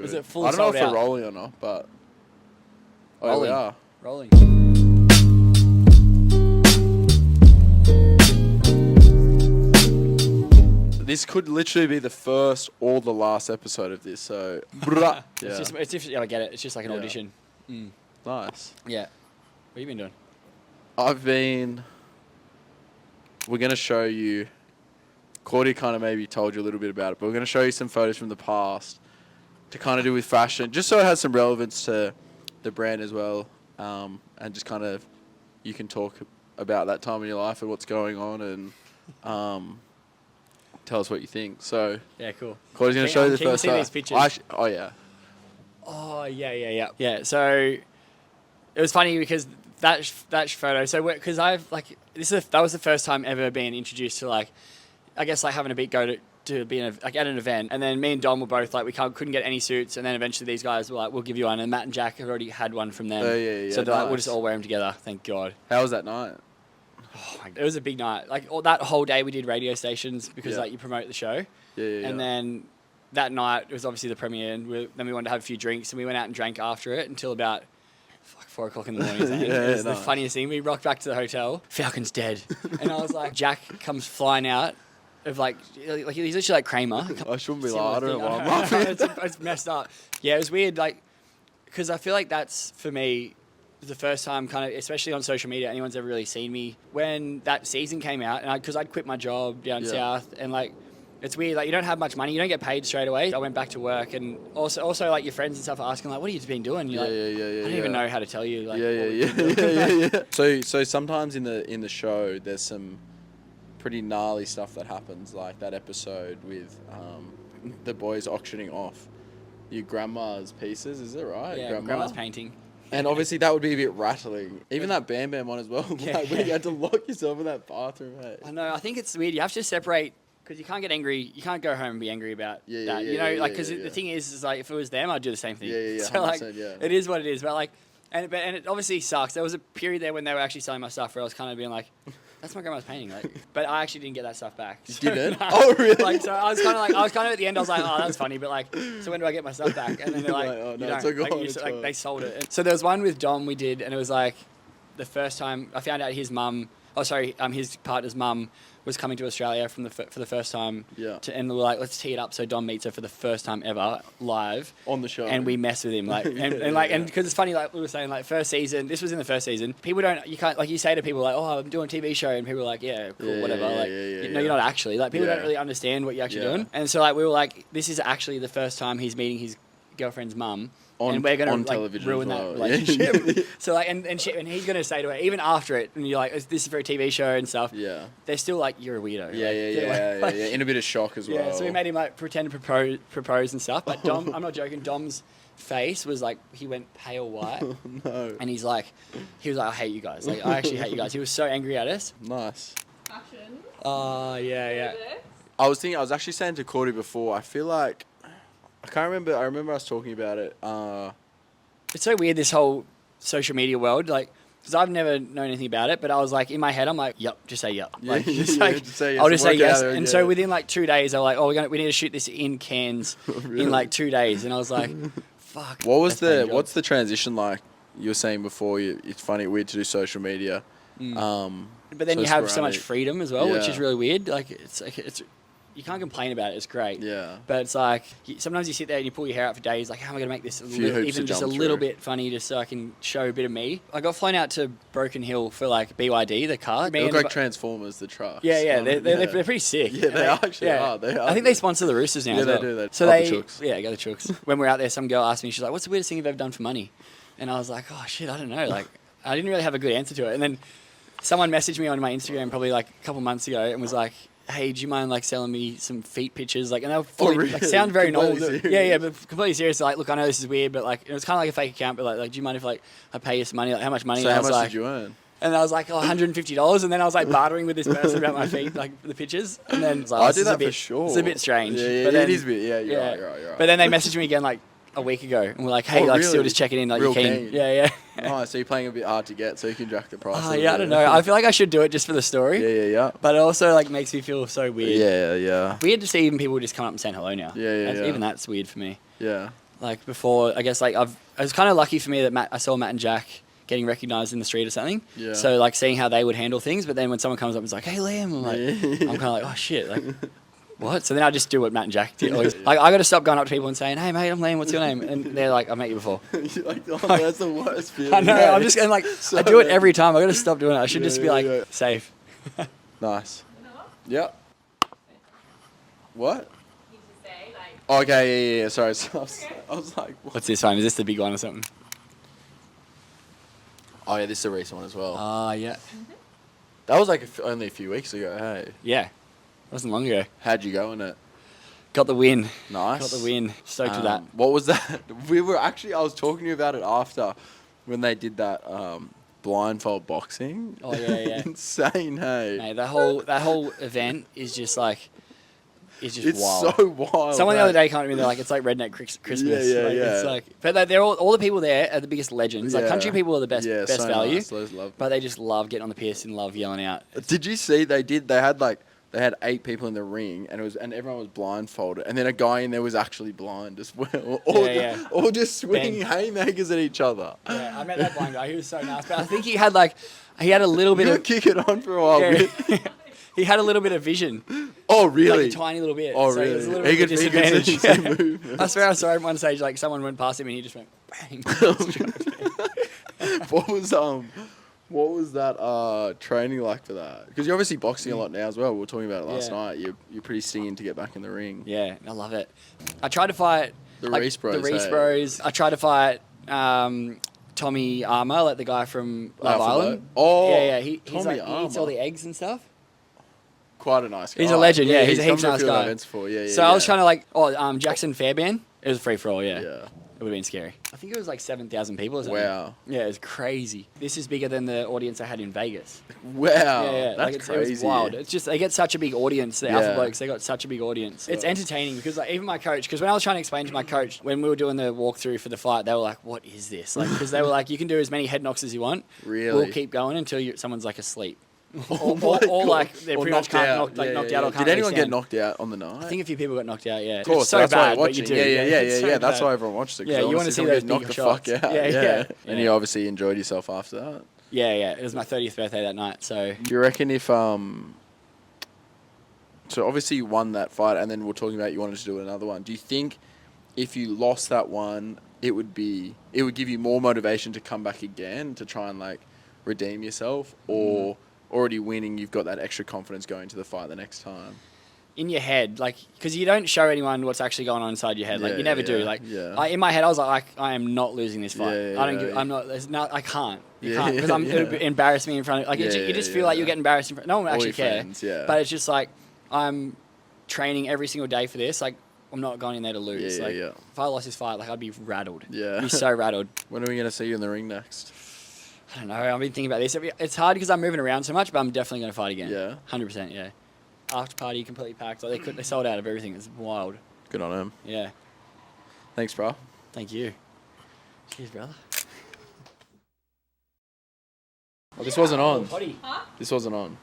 good. Was it fully I don't know sold if out? we're rolling or not, but we Rolling. are. Rolling. This could literally be the first or the last episode of this. So, yeah. It's just, I get it. It's just like an Yeah. audition. Mm. Nice. Yeah. What have you been doing? We're going to show you, Claudia kind of maybe told you a little bit about it, but we're going to show you some photos from the past to kind of do with fashion, just so it has some relevance to the brand as well. And just kind of, you can talk about that time in your life and what's going on and tell us what you think. So, Yeah, cool. Claudia's going to show you the Can you first see photo. these pictures? Oh, yeah. Oh, yeah. Yeah, so it was funny because that photo, so because I've, like, that was the first time ever being introduced to, like, I guess, like, having a beat go to be like at an event, and then me and Dom were both like, we couldn't get any suits, and then eventually these guys were like, we'll give you one, and Matt and Jack had already had one from them. Yeah, so they're like, we'll nice. just all wear them together, thank God. How was that night? Oh my God. It was a big night. Like, all that whole day we did radio stations because like you promote the show. Yeah. And then that night it was obviously the premiere, and then we wanted to have a few drinks, and we went out and drank after it until about 4 o'clock in the morning. It was the funniest thing. We rocked back to the hotel. Falcon's dead. And I was like, Jack comes flying out of like he's literally like Kramer. I shouldn't be like, I don't know why I'm laughing. It's messed up. Yeah, it was weird. Like, because I feel like that's, for me, the first time kind of, especially on social media, anyone's ever really seen me. When that season came out, and because I'd quit my job down south, and like, it's weird, like, you don't have much money, you don't get paid straight away. I went back to work, and also like, your friends and stuff are asking, like, what have you been doing? You're I don't even know how to tell you. Like, Yeah. So sometimes in the show, there's some pretty gnarly stuff that happens, like that episode with the boys auctioning off your grandma's pieces, is it right? Yeah, grandma's painting. And obviously that would be a bit rattling. Even that Bam Bam one as well. Like, when you had to lock yourself in that bathroom, hey. I know, I think it's weird. You have to separate, because you can't get angry. You can't go home and be angry about that. You know, like, because the thing is like, if it was them, I'd do the same thing. Yeah. So like, yeah. it is what it is. But like, and it obviously sucks. There was a period there when they were actually selling my stuff where I was kind of being like, that's my grandma's painting. Like, but I actually didn't get that stuff back. So, you didn't? No. Oh, really? Like, so I was kind of at the end. I was like, oh, that's funny. But like, so when do I get my stuff back? And then they're like, oh, no, you it's don't. all gone, Like, they sold it. So there was one with Dom we did, and it was like the first time I found out his partner's mum was coming to Australia for the first time. Yeah. And we were like, let's tee it up so Dom meets her for the first time ever live On the show. and we mess with him, like, and because it's funny, like we were saying, like, first season, this was in the first season. You can't, like, you say to people like, oh, I'm doing a TV show, and people are like, yeah, cool, whatever. No, you're not actually. Like, people don't really understand what you're actually doing. And so like we were like, this is actually the first time he's meeting his girlfriend's mum. And we're going to like, ruin that relationship. So like, and he's going to say to her, even after it, and you're like, this is for a TV show and stuff. Yeah. They're still like, you're a weirdo. Yeah. In a bit of shock as well. Yeah. So we made him like pretend to propose and stuff. But Dom, I'm not joking. Dom's face was like, he went pale white. Oh, no. And he was like, I hate you guys. Like, I actually hate you guys. He was so angry at us. Nice. Fashion. Oh, yeah. I was actually saying to Cordy before, I feel like, I remember us talking about it. It's so weird, this whole social media world, like, because I've never known anything about it, but I was like, in my head, I'm like, yep, just say yep. Like, just say yes. I'll just say yes. And so within like 2 days, they're like, oh, we need to shoot this in Cairns in like 2 days. And I was like, fuck. What's the transition like? You were saying before, it's weird to do social media. But then you have so much freedom as well, which is really weird. Like, it's you can't complain about it. It's great. Yeah. But it's like, sometimes you sit there and you pull your hair out for days, like, how am I going to make this even just a little bit funny just so I can show a bit of me? I got flown out to Broken Hill for like BYD, the car. They look like Transformers, the trucks. Yeah. They're pretty sick. Yeah, they actually are. They are. I think they sponsor the Roosters now as well. They do. So go the Chooks. When we're out there, some girl asked me, she's like, what's the weirdest thing you've ever done for money? And I was like, oh shit, I don't know. Like, I didn't really have a good answer to it. And then someone messaged me on my Instagram probably like a couple months ago and was like, hey, do you mind like selling me some feet pictures? Like, and they were fully, like, sound very normal. Yeah, but completely serious. Like, look, I know this is weird, but like, it was kind of like a fake account. But like, do you mind if like I pay you some money? Like, how much money? So how much did you earn? And I was like, $150. And then I was like bartering with this person about my feet, like the pictures. And then I was like, I do that for sure. It's a bit strange. Yeah, but then, it is a bit. Yeah, you're right. But then they messaged me again like a week ago, and we're like, hey, like, still just checking in, like, you keen? Yeah. Nice, so you're playing a bit hard to get, so you can jack the price. I don't know. I feel like I should do it just for the story. Yeah. But it also, like, makes me feel so weird. Yeah. Weird to see even people just come up and saying hello now. Yeah. Even that's weird for me. Yeah. Like before, I guess like it was kind of lucky for me that I saw Matt and Jack getting recognised in the street or something. Yeah. So like seeing how they would handle things, but then when someone comes up and is like, "Hey Liam," I'm like, I'm kind of like, "Oh shit!" Like, what? So then I just do what Matt and Jack did. Always. Like I got to stop going up to people and saying, "Hey mate, I'm Liam. What's your name?" And they're like, "I met you before." You're like, oh, that's the worst feeling. I know. I'm just and like So I do it every time. I got to stop doing it. I should just be like safe. Nice. Yep. What? Okay, yeah. Sorry. So I was like, what? What's this one? Is this the big one or something? Oh yeah, this is a recent one as well. Yeah. That was like only a few weeks ago. Hey, Yeah. Wasn't long ago. how'd you go in it? Got the win. Nice. Got the win. Stoked with that. What was that? I was talking to you about it after when they did that blindfold boxing. Oh yeah. Insane, hey. Mate, that whole event is just like, it's wild. So wild. Someone the hey. other day came to me, they're like, it's like redneck Christmas. Yeah. It's like, but like, they're all the people there are the biggest legends. Like Yeah. country people are the best Yeah, so value. nice. Those love. But they just love getting on the piss and love yelling out. Did you see they had 8 people in the ring and everyone was blindfolded and then a guy in there was actually blind as well. All just swinging haymakers at each other. Yeah, I met that blind guy. He was so nice. But I think he had a little bit You of kick it on for a while. Yeah. He had a little bit of vision. Oh really? Like a tiny little bit. Oh so really? It was a little bit of a He could disadvantage. see some movement. I swear I saw him one stage, like someone went past him and he just went bang. What was that training like for that? Because you're obviously boxing a lot now as well. We were talking about it last night. You're pretty stinging to get back in the ring. Yeah, I love it. I tried to fight The Reese Bros. The Reese Bros. I tried to fight Tommy Armour, like the guy from Love Island. Oh, yeah. He eats Tommy all the eggs and stuff. Quite a nice guy. He's a legend. Yeah, he's a heaps come to nice few guy. events before. Yeah. So I was trying to Jackson Fairbairn. It was a free for all. Yeah. Yeah. It would have been scary. I think it was like 7,000 people or something. Wow. Yeah, it was crazy. This is bigger than the audience I had in Vegas. Wow. Yeah. That's crazy. It was wild. It's just, they get such a big audience. The Alpha Blokes, they got such a big audience. It's entertaining because like even my coach, because when I was trying to explain to my coach, when we were doing the walkthrough for the fight, they were like, what is this? Like, because they were like, you can do as many head knocks as you want. Really? We'll keep going until someone's like asleep. Or like they pretty much can't knocked out or can't Did anyone really get stand. knocked out on the night? I think a few people got knocked out, yeah. Of course, It's so that's why bad, you're but you watching. do. Yeah. That's bad. why everyone watches it. 'Cause Yeah, you wanna wanna see someone those get knocked big the shots. fuck out. Yeah. And you obviously enjoyed yourself after that. Yeah. It was my 30th birthday that night, so. Do you reckon if so obviously you won that fight, and then we're talking about you wanted to do another one. Do you think if you lost that one, it would give you more motivation to come back again to try and like redeem yourself, or already winning, you've got that extra confidence going to the fight the next time? In your head, like, because you don't show anyone what's actually going on inside your head. Like, you never do. Like, in my head, I was like, I am not losing this fight. I can't. You can't, because it would embarrass me in front of, like, you just feel like you get embarrassed in front. No one would actually care. Friends, but it's just like, I'm training every single day for this. Like, I'm not going in there to lose. If I lost this fight, like, I'd be rattled. Yeah. I'd be so rattled. When are we going to see you in the ring next? I don't know. I've been thinking about this. It's hard because I'm moving around so much, but I'm definitely going to fight again. Yeah. 100%, yeah. After party, completely packed. Like they sold out of everything. It's wild. Good on him. Yeah. Thanks, bro. Thank you. Cheers, brother. Oh, this wasn't on. Potty. This wasn't on.